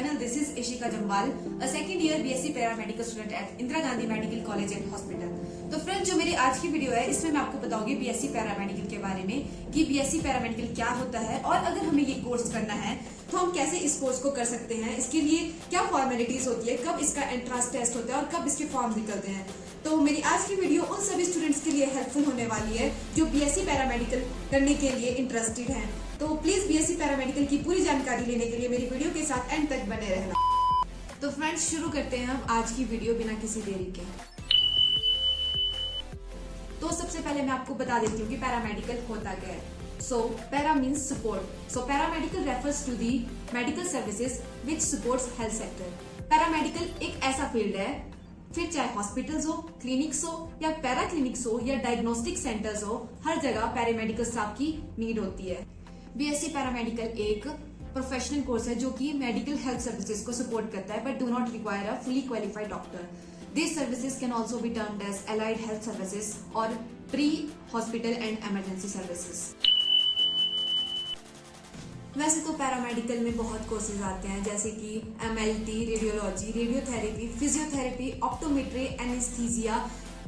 channel. This is Ishika Jambal, a second year BSc Paramedical student at Indira Gandhi Medical College and Hospital. तो friends, जो मेरी आज की video है इसमें मैं आपको बताऊंगी बीएससी पैरामेडिकल के बारे में कि बीएससी पैरामेडिकल क्या होता है और अगर हमें ये कोर्स करना है तो हम कैसे इस कोर्स को कर सकते हैं, इसके लिए क्या फॉर्मेलिटीज होती है, कब इसका एंट्रेंस टेस्ट होता है और कब इसके फॉर्म निकलते हैं। तो मेरी आज की वीडियो उन सभी स्टूडेंट्स के लिए हेल्पफुल होने वाली है जो बीएससी पैरामेडिकल करने के लिए इंटरेस्टेड हैं। तो प्लीज बीएससी पैरामेडिकल की पूरी जानकारी लेने के लिए मेरी वीडियो के साथ एंड तक बने रहना। तो फ्रेंड्स, शुरू करते हैं हम आज की वीडियो बिना किसी देरी के। तो सबसे पहले मैं आपको बता देती हूँ कि पैरामेडिकल होता क्या है। So, para means support. So, paramedical refers to the medical services which supports health sector. Paramedical एक ऐसा फील्ड है, फिर चाहे हॉस्पिटल्स हो, क्लिनिक्स हो या पैरा क्लिनिक्स हो या डायग्नोस्टिक सेंटर्स हो, हर जगह पैरामेडिकल स्टाफ की नीड होती है। बीएससी पैरामेडिकल एक प्रोफेशनल कोर्स है जो कि मेडिकल हेल्थ सर्विसेज को सपोर्ट करता है, but do not require a fully qualified doctor. These services can also be termed as allied health services or pre-hospital and emergency services. वैसे तो paramedical में बहुत कोर्सेज आते हैं जैसे कि MLT, radiology, radiotherapy, physiotherapy, optometry, anaesthesia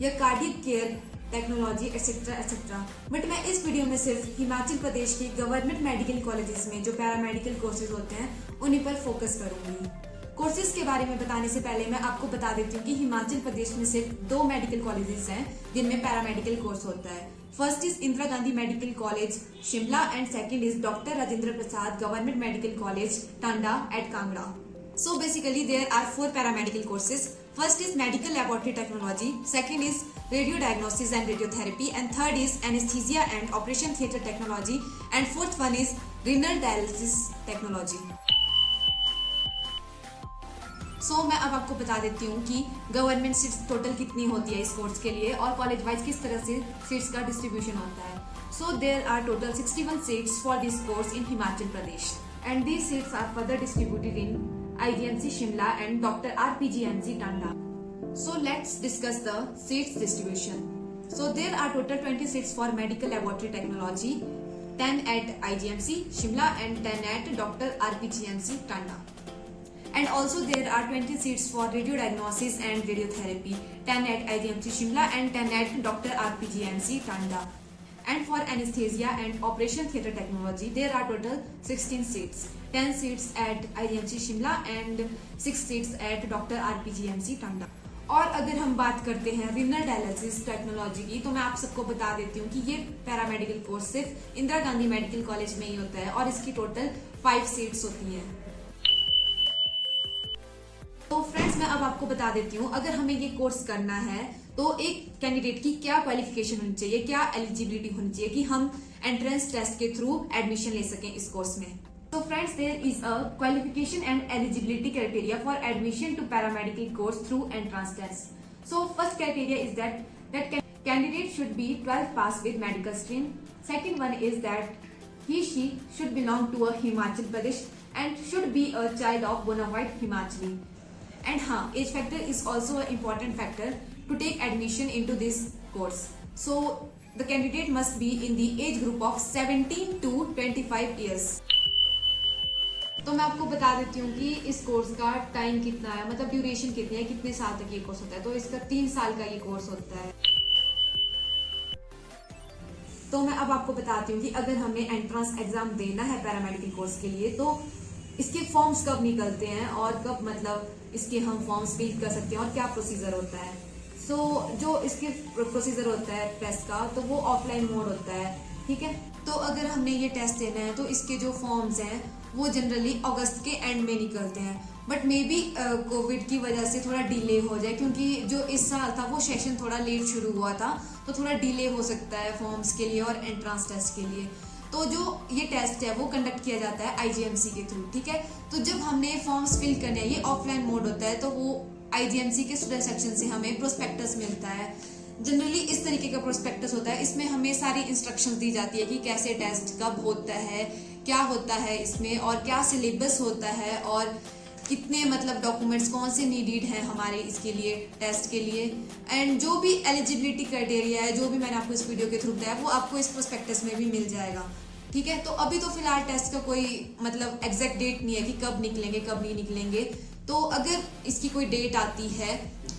या cardiac care technology etcetera etcetera. But मैं इस वीडियो में सिर्फ हिमाचल प्रदेश के गवर्नमेंट मेडिकल कॉलेजेस में जो पैरामेडिकल कोर्सेज होते हैं उन्हीं पर फोकस करूंगी। कोर्सेज के बारे में बताने से पहले मैं आपको बता देती हूँ कि हिमाचल प्रदेश में सिर्फ 2 मेडिकल कॉलेजेस हैं जिनमें पैरामेडिकल कोर्स होता है। First is Indira Gandhi Medical College Shimla and second is Doctor Rajendra Prasad Government Medical College Tanda at Kangra. So basically there are 4 paramedical courses. First is medical laboratory technology, second is radio diagnosis and radiotherapy, and third is anesthesia and operation theatre technology, and fourth one is renal dialysis technology. मैं अब आपको बता देती हूँ कि government seats total कितनी होती है इस कोर्स के लिए और कॉलेज वाइज किस तरह से सीट्स का डिस्ट्रीब्यूशन होता है। There are total 61 seats for this course in Himachal Pradesh and these seats are further distributed in IGMC Shimla and Dr. RPGMC Tanda. Let's discuss the seats distribution. There are total 20 seats for medical laboratory technology, 10 at IGMC Shimla and 10 at Dr. RPGMC Tanda. And also there are 20 seats for radio diagnosis and radiotherapy, 10 at IGMC Shimla and 10 at Dr. RPGMC Tanda. And for anesthesia and operation theatre technology, there are total 16 seats, 10 seats at IGMC Shimla and 6 seats at Dr. RPGMC Tanda. और अगर हम बात करते हैं renal dialysis technology की, तो मैं आप सबको बता देती हूँ कि ये पैरामेडिकल कोर्स सिर्फ इंदिरा गांधी मेडिकल कॉलेज में ही होता है और इसकी टोटल 5 सीट्स होती हैं। तो फ्रेंड्स, मैं अब आपको बता देती हूँ अगर हमें ये कोर्स करना है तो एक कैंडिडेट की क्या क्वालिफिकेशन होनी चाहिए, क्या एलिजिबिलिटी होनी चाहिए कि हम एंट्रेंस टेस्ट के थ्रू एडमिशन ले सकें इस कोर्स में। तो friends, there is a qualification and eligibility criteria for admission to paramedical course through entrance test. First criteria is that candidate should be 12th pass with medical stream. Second one is that he should belong to a Himachal Pradesh and should be a child of bona fide Himachali. And age factor is also an important factor to take admission into this course. So the candidate must be in the age group of 17 to 25 years. तो मैं आपको बता देती हूँ कि इस course का time कितना है, मतलब ड्यूरेशन कितनी है, कितने साल तक ये कोर्स होता है। तो इसका 3 साल का ये कोर्स होता है। तो मैं अब आपको बताती हूँ कि अगर हमें एंट्रेंस एग्जाम देना है पैरामेडिकल कोर्स के लिए तो इसके फॉर्म्स कब निकलते हैं और कब मतलब इसके हम फॉर्म्स फिल कर सकते हैं और क्या प्रोसीजर होता है। जो इसके प्रोसीजर होता है टेस्ट का तो वो ऑफलाइन मोड होता है, ठीक है। तो अगर हमने ये टेस्ट देना है तो इसके जो फॉर्म्स हैं वो जनरली अगस्त के एंड में निकलते हैं, बट मे बी कोविड की वजह से थोड़ा डिले हो जाए क्योंकि जो इस साल था वो सेशन थोड़ा लेट शुरू हुआ था, तो थोड़ा डिले हो सकता है फॉर्म्स के लिए और एंट्रेंस टेस्ट के लिए। तो जो ये टेस्ट है वो कंडक्ट किया जाता है IGMC के थ्रू, ठीक है। तो जब हमने फॉर्म्स फिल करने हैं, ये ऑफलाइन मोड होता है, तो वो IGMC के स्टूडेंट सेक्शन से हमें प्रोस्पेक्टस मिलता है। जनरली इस तरीके का प्रोस्पेक्टस होता है, इसमें हमें सारी इंस्ट्रक्शंस दी जाती है कि कैसे टेस्ट कब होता है, क्या होता है इसमें और क्या सिलेबस होता है और कितने मतलब डॉक्यूमेंट्स कौन से नीडेड हैं हमारे इसके लिए टेस्ट के लिए। एंड जो भी एलिजिबिलिटी क्राइटेरिया है, जो भी मैंने आपको इस वीडियो के थ्रू बताया, वो आपको इस प्रोस्पेक्टस में भी मिल जाएगा, ठीक है। तो अभी तो फिलहाल टेस्ट का कोई मतलब एग्जैक्ट डेट नहीं है कि कब निकलेंगे कब नहीं निकलेंगे। तो अगर इसकी कोई डेट आती है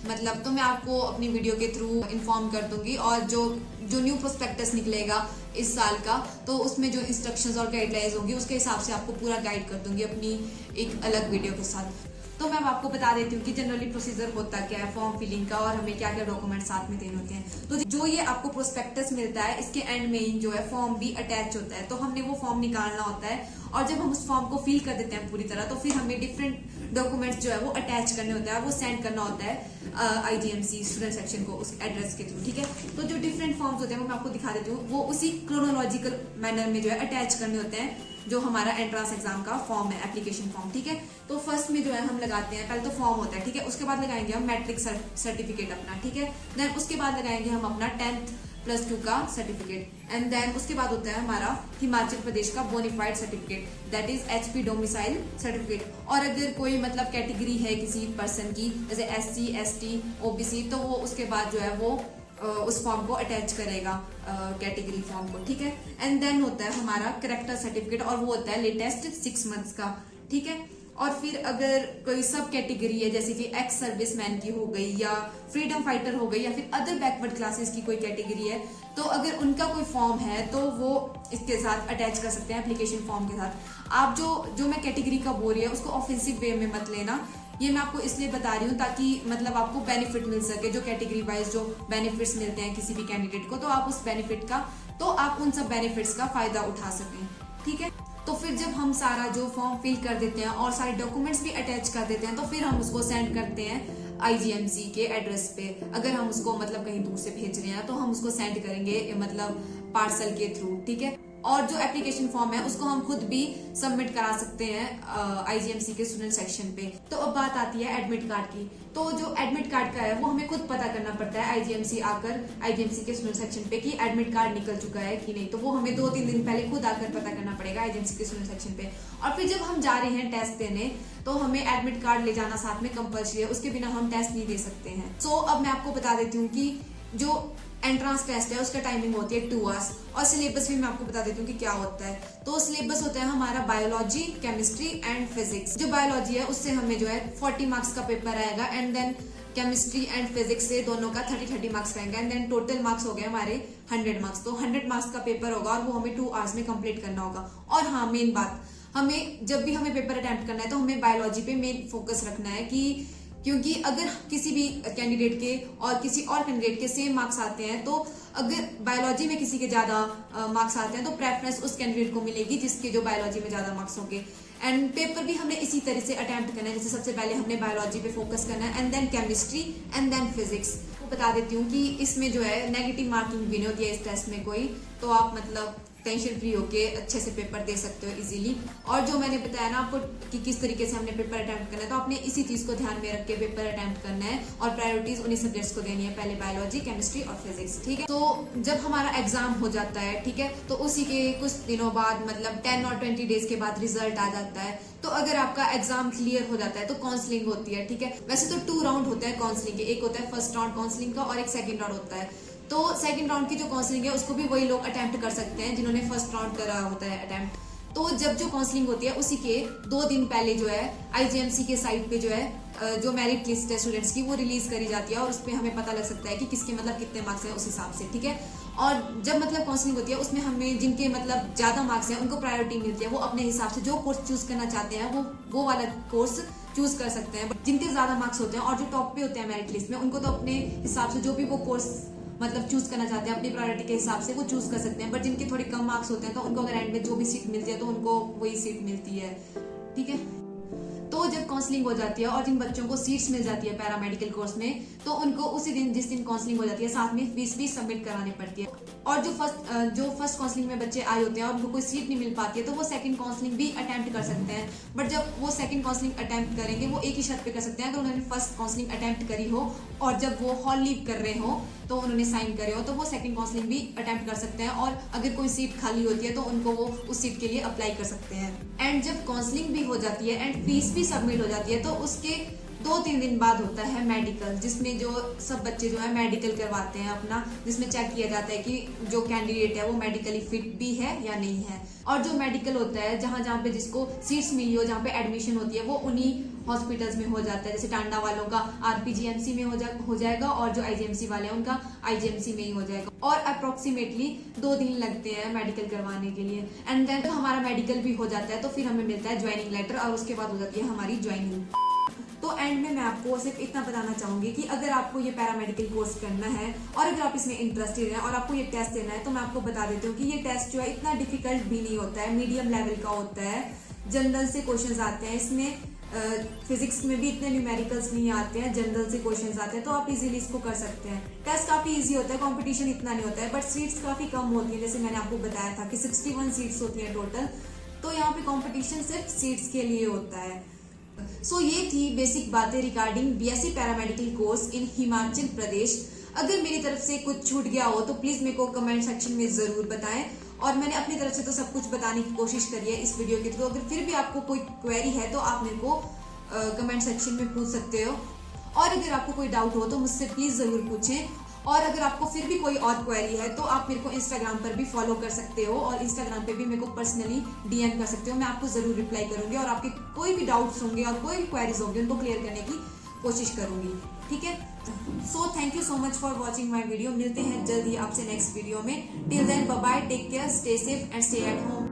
मतलब तो मैं आपको अपनी वीडियो के थ्रू इन्फॉर्म कर दूंगी। और जो जो न्यू प्रोस्पेक्टस निकलेगा इस साल का तो उसमें जो इंस्ट्रक्शंस और गाइडलाइंस होंगी उसके हिसाब से आपको पूरा गाइड कर दूंगी अपनी एक अलग वीडियो के साथ। तो मैं आपको बता देती हूँ कि जनरली प्रोसीजर होता क्या है फॉर्म फिलिंग का और हमें क्या क्या डॉक्यूमेंट साथ में देने होते हैं। तो जो ये आपको प्रोस्पेक्टस मिलता है इसके एंड में जो है फॉर्म भी अटैच होता है। तो हमने वो फॉर्म निकालना होता है और जब हम उस फॉर्म को फिल कर देते हैं पूरी तरह तो फिर हमें डिफरेंट डॉक्यूमेंट्स जो है वो अटैच करने होता है, वो सेंड करना होता है IGMC स्टूडेंट सेक्शन को उस एड्रेस के थ्रू। ठीक है। तो जो डिफरेंट फॉर्म्स होते हैं वो मैं आपको दिखा देती हूँ, वो उसी क्रोनोलॉजिकल मैनर में जो है अटैच करने होते हैं जो हमारा एंट्रेंस एग्जाम का फॉर्म है, एप्लीकेशन फॉर्म। ठीक है। तो फर्स्ट में जो है हम लगाते हैं, पहले तो फॉर्म होता है। ठीक है। उसके बाद लगाएंगे हम मैट्रिक सर्टिफिकेट अपना। ठीक है। देन उसके बाद लगाएंगे हम अपना 10th+2 का सर्टिफिकेट। एंड देन उसके बाद होता है हमारा हिमाचल प्रदेश का bona fide certificate, that is HP domicile certificate. और अगर कोई मतलब कैटेगरी है किसी पर्सन की जैसे SC ST OBC तो वो उसके बाद जो है वो उस फॉर्म को अटैच करेगा कैटेगरी फॉर्म को। ठीक है। एंड देन होता है हमारा करेक्टर सर्टिफिकेट और वो होता है लेटेस्ट 6 मंथ्स का। ठीक है। और फिर अगर कोई सब कैटेगरी है जैसे कि एक्स सर्विसमैन की हो गई या फ्रीडम फाइटर हो गई या फिर अदर बैकवर्ड क्लासेस की कोई कैटेगरी है तो अगर उनका कोई फॉर्म है तो वो इसके साथ अटैच कर सकते हैं एप्लीकेशन फॉर्म के साथ। आप जो मैं कैटेगरी का बोल रही है उसको ऑफेंसिव वे में मत लेना, ये मैं आपको इसलिए बता रही हूँ ताकि मतलब आपको बेनिफिट मिल सके, जो कैटेगरी वाइज जो बेनिफिट्स मिलते हैं किसी भी कैंडिडेट को तो आप उस बेनिफिट का तो आप उन सब बेनिफिट्स का फायदा उठा सकें। ठीक है। तो फिर जब हम सारा जो फॉर्म फिल कर देते हैं और सारे डॉक्यूमेंट्स भी अटैच कर देते हैं तो फिर हम उसको सेंड करते हैं IGMC के एड्रेस पे। अगर हम उसको मतलब कहीं दूर से भेज रहे हैं तो हम उसको सेंड करेंगे मतलब पार्सल के थ्रू। ठीक है। और जो एप्लीकेशन फॉर्म है उसको हम खुद भी सबमिट करा सकते हैं IGMC के स्टूडेंट सेक्शन पे। तो अब बात आती है एडमिट कार्ड की। तो जो एडमिट कार्ड का है वो हमें खुद पता करना पड़ता है IGMC आकर IGMC के स्टूडेंट सेक्शन पे कि एडमिट कार्ड निकल चुका है कि नहीं। तो वो हमें 2-3 दिन पहले खुद आकर पता करना पड़ेगा IGMC के स्टूडेंट सेक्शन पे। और फिर जब हम जा रहे हैं टेस्ट देने तो हमें एडमिट कार्ड ले जाना साथ में कंपल्सरी है, उसके बिना हम टेस्ट नहीं दे सकते हैं। सो अब मैं आपको बता देती हूँ कि जो एंट्रेंस टेस्ट है उसका टाइमिंग होती है 2 आवर्स और सिलेबस भी मैं आपको बता देती हूँ कि क्या होता है। तो सिलेबस होता है हमारा बायोलॉजी, केमिस्ट्री एंड फिजिक्स। जो बायोलॉजी है उससे हमें जो है 40 मार्क्स का पेपर आएगा and then chemistry and physics से दोनों का 30 मार्क्स आएंगे एंड देन टोटल मार्क्स हो गए हमारे 100 मार्क्स। तो 100 मार्क्स का पेपर होगा और वो हमें 2 आवर्स में कंप्लीट करना होगा। और हाँ, मेन बात, हमें जब भी हमें पेपर अटेम्प्ट करना है तो हमें बायोलॉजी पे मेन फोकस रखना है कि क्योंकि अगर किसी भी कैंडिडेट के और किसी और कैंडिडेट के सेम मार्क्स आते हैं तो अगर बायोलॉजी में किसी के ज्यादा मार्क्स आते हैं तो प्रेफरेंस उस कैंडिडेट को मिलेगी जिसके जो बायोलॉजी में ज्यादा मार्क्स होंगे। एंड पेपर भी हमने इसी तरह से अटेम्प्ट करना है, जैसे सबसे पहले हमने बायोलॉजी पे फोकस करना है and then chemistry and then physics. बता देती हूँ कि इसमें जो है नेगेटिव मार्किंग भी नहीं होती है इस टेस्ट में कोई, तो आप मतलब टेंशन फ्री होके अच्छे से पेपर दे सकते हो इजीली। और जो मैंने बताया ना आपको कि किस तरीके से हमने पेपर अटेम्प्ट करना है, तो आपने इसी चीज को ध्यान में रख के पेपर अटेम्प्ट करना है और प्रायोरिटीज उन्हीं सब्जेक्ट्स को देनी है, पहले बायोलॉजी, केमिस्ट्री और फिजिक्स। ठीक है। तो जब हमारा एग्जाम हो जाता है, ठीक है, तो उसी के कुछ दिनों बाद मतलब 10 और 20 डेज के बाद रिजल्ट आ जाता है। तो अगर आपका एग्जाम क्लियर हो जाता है तो काउंसलिंग होती है। ठीक है। वैसे तो 2 राउंड होते हैं काउंसलिंग के, एक होता है फर्स्ट राउंड काउंसलिंग का और एक सेकंड राउंड होता है। तो सेकंड राउंड की जो काउंसलिंग है उसको भी वही लोग अटेम्प्ट कर सकते हैं जिन्होंने फर्स्ट राउंड करा होता है अटेम्प्ट। तो जब जो काउंसलिंग होती है उसी के 2 दिन पहले जो है IGMC के साइट पे जो है जो मेरिट लिस्ट है स्टूडेंट्स की वो रिलीज करी जाती है और उस पर हमें पता लग सकता है कि किसके मतलब कितने मार्क्स हैं उस हिसाब से। ठीक है। और जब मतलब काउंसलिंग होती है उसमें हमें जिनके मतलब ज्यादा मार्क्स हैं उनको प्रायोरिटी मिलती है, वो अपने हिसाब से जो कोर्स चूज करना चाहते हैं वो वाला कोर्स चूज कर सकते हैं। जिनके ज्यादा मार्क्स होते हैं और जो टॉप पे होते हैं मेरिट लिस्ट में उनको तो अपने हिसाब से जो भी वो कोर्स मतलब चूज करना चाहते हैं अपनी प्रायोरिटी के हिसाब से वो चूज कर सकते हैं। बट जिनके थोड़े कम मार्क्स होते हैं तो उनको अगर एंड में जो भी सीट मिलती है तो उनको वही सीट मिलती है। ठीक है। तो जब काउंसलिंग हो जाती है और जिन बच्चों को सीट्स मिल जाती है पैरामेडिकल कोर्स में तो उनको उसी दिन जिस दिन काउंसलिंग हो जाती है साथ में फीस भी सबमिट करानी पड़ती है। और जो फर्स्ट काउंसलिंग में बच्चे आए होते हैं और उनको कोई सीट नहीं मिल पाती है तो वो सेकंड काउंसलिंग भी अटेम्प्ट कर सकते हैं। बट जब वो सेकंड काउंसलिंग अटेम्प्ट करेंगे वो एक ही शर्त पे कर सकते हैं, अगर उन्होंने फर्स्ट काउंसलिंग अटेम्प्ट करी हो और जब वो हॉल लीव कर रहे हो तो उन्होंने साइन करे हो तो वो सेकंड काउंसलिंग भी अटेम्प्ट कर सकते हैं। और अगर कोई सीट खाली होती है तो उनको वो उस सीट के लिए अप्लाई कर सकते हैं। एंड जब काउंसलिंग भी हो जाती है एंड फीस भी सबमिट हो जाती है तो उसके 2-3 दिन बाद होता है मेडिकल, जिसमें जो सब बच्चे जो है मेडिकल करवाते हैं अपना, जिसमें चेक किया जाता है कि जो कैंडिडेट है वो मेडिकली फिट भी है या नहीं है। और जो मेडिकल होता है जहाँ जहाँ पे जिसको सीट्स मिली हो, जहाँ पे एडमिशन होती है, वो उन्हीं हॉस्पिटल्स में हो जाता है। जैसे टांडा वालों का आरपीजीएमसी में हो जाएगा और जो आईजीएमसी वाले हैं उनका आईजीएमसी में ही हो जाएगा। और अप्रोक्सीमेटली 2 दिन लगते हैं मेडिकल करवाने के लिए। एंड देन हमारा मेडिकल भी हो जाता है तो फिर हमें मिलता है ज्वाइनिंग लेटर और उसके बाद हो जाती है हमारी ज्वाइनिंग। तो एंड में मैं आपको सिर्फ इतना बताना चाहूंगी कि अगर आपको ये पैरामेडिकल कोर्स करना है और अगर आप इसमें इंटरेस्टेड हैं और आपको ये टेस्ट देना है, तो मैं आपको बता देती हूँ कि ये टेस्ट जो है इतना डिफिकल्ट भी नहीं होता है, मीडियम लेवल का होता है। जनरल से क्वेश्चंस आते हैं इसमें, फिजिक्स में भी इतने न्यूमेरिकल्स नहीं आते हैं, जनरल से क्वेश्चंस आते हैं, तो आप इजीली इसको कर सकते हैं। टेस्ट काफी इजी होता है, कंपटीशन इतना नहीं होता है, बट सीट्स काफी कम होती है। जैसे मैंने आपको बताया था कि 61 सीट्स होती हैं टोटल, तो यहाँ पे कंपटीशन सिर्फ सीट्स के लिए होता है। सो ये थी बेसिक बातें regarding BSc paramedical course in Himachal Pradesh. अगर मेरी तरफ से कुछ छूट गया हो तो प्लीज मेरे को कमेंट सेक्शन में जरूर बताएं, और मैंने अपनी तरफ से तो सब कुछ बताने की कोशिश करी है इस वीडियो के थ्रू। अगर फिर भी आपको कोई क्वेरी है तो आप मेरे को कमेंट सेक्शन में पूछ सकते हो, और अगर आपको कोई डाउट हो तो मुझसे प्लीज जरूर पूछें। और अगर आपको फिर भी कोई और क्वेरी है तो आप मेरे को इंस्टाग्राम पर भी फॉलो कर सकते हो, और इंस्टाग्राम पे भी मेरे को पर्सनली डीएम कर सकते हो, मैं आपको जरूर रिप्लाई करूंगी और आपके कोई भी डाउट्स होंगे और कोई भी क्वेरीज होंगे उनको क्लियर करने की कोशिश करूंगी। ठीक है, so thank you so much for watching my video. मिलते हैं जल्दी आपसे नेक्स्ट वीडियो में। Till then bye bye, take care, stay safe and stay at home.